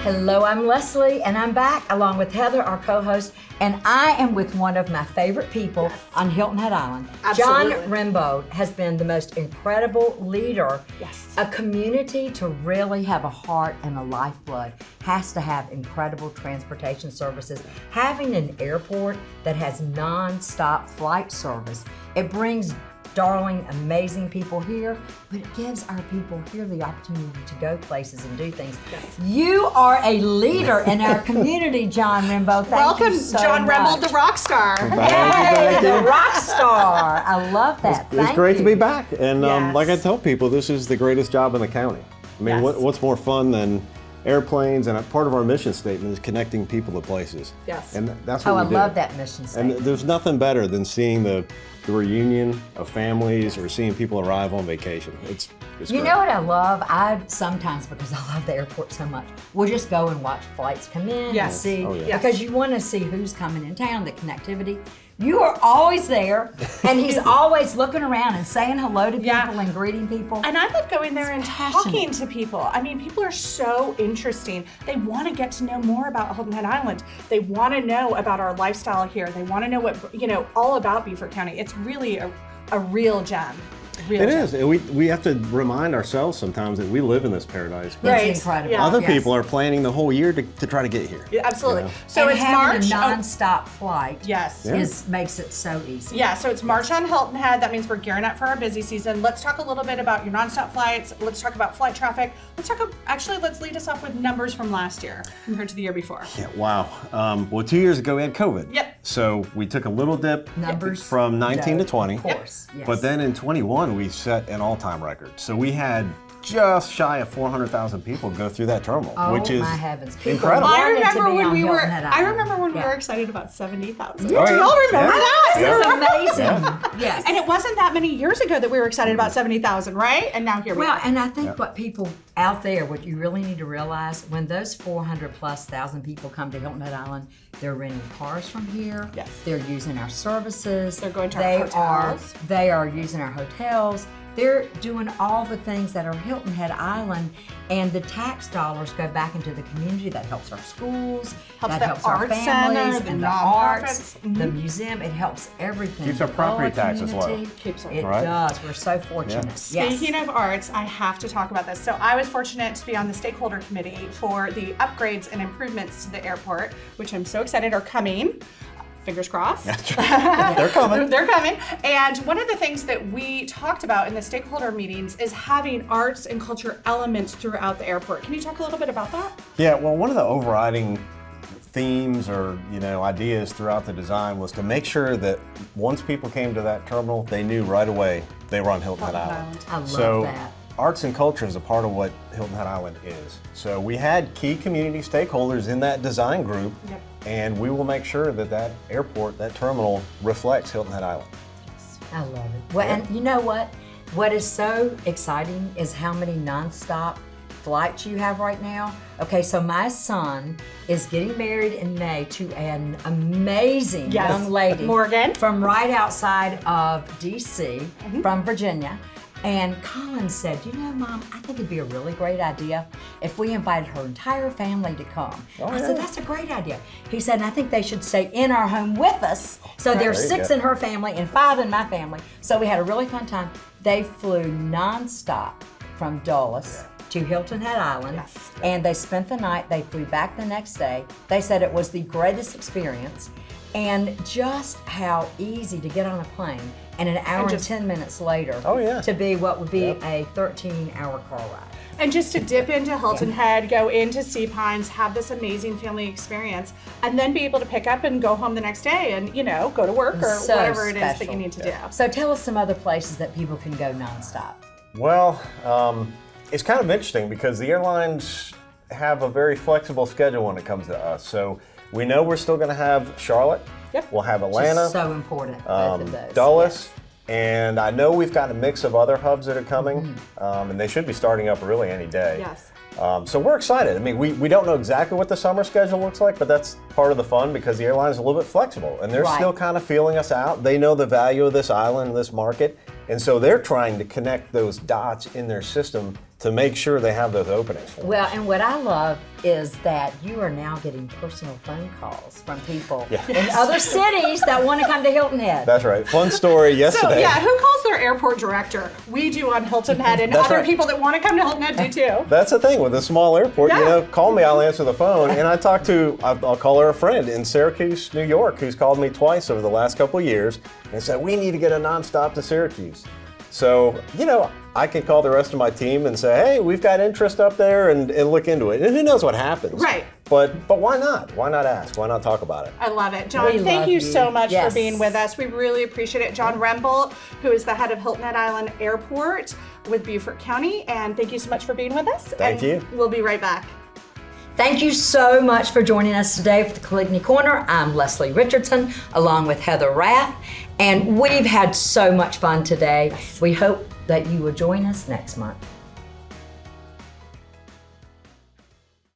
Hello, I'm Leslie, and I'm back along with Heather, our co-host, and I am with one of my favorite people on Hilton Head Island. Absolutely. Jon Rembold has been the most incredible leader. Yes. A community to really have a heart and a lifeblood has to have incredible transportation services. Having an airport that has non-stop flight service, it brings darling, amazing people here, but it gives our people here the opportunity to go places and do things. Yes. You are a leader in our community, Jon Rembold. Thank Welcome, you so Jon much. Rembold, the rock star. Hey, the rock star. I love that. It's great to be back. And Yes. like I tell people, this is the greatest job in the county. I mean, Yes. what's more fun than airplanes? And part of our mission statement is connecting people to places. Yes. And that's what Oh, we I do. love that mission And statement. there's nothing better than seeing the reunion of families or seeing people arrive on vacation. It's You great. know what I love? I sometimes, because I love the airport so much, we'll just go and watch flights come in and Yes. see, Oh, yeah. Yes. because you want to see who's coming in town, the connectivity. You are always there, and he's always looking around and saying hello to people Yeah. and greeting people. And I love going there and passionate. talking to people. I mean, people are so interesting. They want to get to know more about Hilton Head Island. They want to know about our lifestyle here. They want to know what, all about Beaufort County. It's really a real gem. Real It gem. is. And we have to remind ourselves sometimes that we live in this paradise. But Right. It's incredible. Yeah. other Yes. people are planning the whole year to try to get here. Yeah, absolutely. You know? So and it's having March. a non-stop flight Yes. Yeah. makes it so easy. Yeah, so it's March on Hilton Head. That means we're gearing up for our busy season. Let's talk a little bit about your nonstop flights. Let's talk about flight traffic. Let's lead us off with numbers from last year compared to the year before. Yeah, wow. Well, 2 years ago we had COVID. Yep. So we took a little dip Numbers from 19 to 20. Of course. Yes. But then in 21 we set an all-time record. So we had just shy of 400,000 people go through that terminal, Oh, which is my heavens. People incredible. love- I wanted to remember be when on we were. Hilton Head I Island. remember when we Yeah. were excited about 70,000. Oh, Do yeah. y'all remember Yeah. that? This is amazing. Yeah. Yes. And it wasn't that many years ago that we were excited about 70,000, right? And now here we Well, are. and I think what people out there, what you really need to realize, when those 400,000+ people come to Hilton Head Island, they're renting cars from here. Yes. They're using our services. They're going to our hotels. They are using our hotels. They're doing all the things that are Hilton Head Island, and the tax dollars go back into the community. That helps our schools, Helps that the helps our arts families, center, the and the nonprofits. arts, the museum. It helps everything. Keeps our The property whole taxes low. community. Keeps our- It Right. does. We're so fortunate. Yes. Speaking of arts, I have to talk about this. So I was fortunate to be on the stakeholder committee for the upgrades and improvements to the airport, which I'm so excited are coming. Fingers crossed. They're coming. They're coming. And one of the things that we talked about in the stakeholder meetings is having arts and culture elements throughout the airport. Can you talk a little bit about that? Yeah, well, one of the overriding themes or ideas throughout the design was to make sure that once people came to that terminal, they knew right away they were on Hilton Head Hilton Island. I love So that. arts and culture is a part of what Hilton Head Island is. So we had key community stakeholders in that design group, Yep. and we will make sure that that airport, that terminal, reflects Hilton Head Island. I love it. Well, and you know what? What is so exciting is how many nonstop flights you have right now. Okay, so my son is getting married in May to an amazing Yes, young lady, Morgan. from right outside of DC, from Virginia. And Colin said, Mom, I think it'd be a really great idea if we invited her entire family to come. I said, that's a great idea. He said, and I think they should stay in our home with us. So there's There you 6 go. in her family and 5 in my family. So we had a really fun time. They flew nonstop from Dulles to Hilton Head Island. Yes. And they spent the night. They flew back the next day. They said it was the greatest experience. And just how easy to get on a plane and an hour and just- 10 minutes later Oh, yeah. to be what would be Yep. a 13-hour car ride. And just to dip into Hilton Head, go into Sea Pines, have this amazing family experience, and then be able to pick up and go home the next day and, go to work or So whatever it is that special. you need to do. So tell us some other places that people can go nonstop. Well, it's kind of interesting because the airlines have a very flexible schedule when it comes to us. So we know we're still going to have Charlotte. Yep. We'll have Which Atlanta. is so important, both of those. Dulles, and I know we've got a mix of other hubs that are coming, and they should be starting up really any day. Yes. So we're excited. I mean, we don't know exactly what the summer schedule looks like, but that's part of the fun because the airline is a little bit flexible, and they're Right. still kind of feeling us out. They know the value of this island, this market, and so they're trying to connect those dots in their system to make sure they have those openings for Well, us. and what I love is that you are now getting personal phone calls from people Yeah. in other cities that want to come to Hilton Head. That's right. Fun story So yesterday. yeah, who calls their airport director? We do on Hilton Head, and That's other right. people that want to come to Hilton Head do too. That's the thing with a small airport. You Yeah. know, call me, I'll answer the phone. And I talked to, I'll call her a friend in Syracuse, New York, who's called me twice over the last couple of years and said, we need to get a nonstop to Syracuse. So, you know, I can call the rest of my team and say, hey, we've got interest up there and look into it. And who knows what happens. Right. But why not? Why not ask? Why not talk about it? I love it. Jon, We thank love you you. so much Yes. for being with us. We really appreciate it. Jon Rembold, who is the head of Hilton Head Island Airport with Beaufort County. And thank you so much for being with us. Thank you. We'll be right back. Thank you so much for joining us today for the Coligny Corner. I'm Leslie Richardson, along with Heather Rath, and we've had so much fun today. We hope that you will join us next month.